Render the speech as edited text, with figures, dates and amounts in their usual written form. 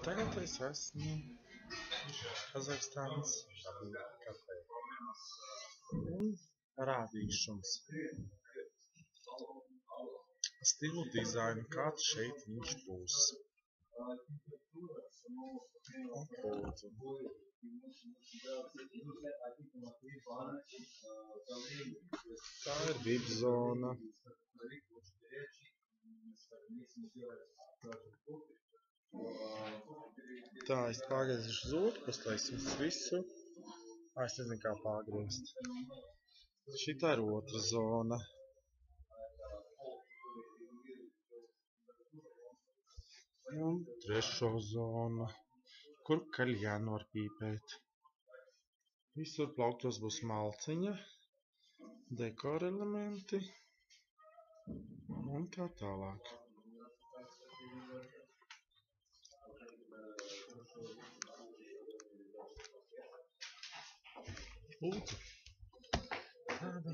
Tagad es esmu Kazahstānas kafejnīcā un parādīšu jums stilu dizainu, kāds šeit viņš būs. Lūdzu. Tā ir VIP zona. Tā, es pārgriezīšu uz otru pusi, lai es jums visu. Es nezinu, kā pārgriezt. Šitā ir otra zona. Un trešo zonu, kur kaļķēnu var pīpēt. Visur plauktos būs malciņa, dekora elementi un tā tālāk. Lūdzu. Tāda.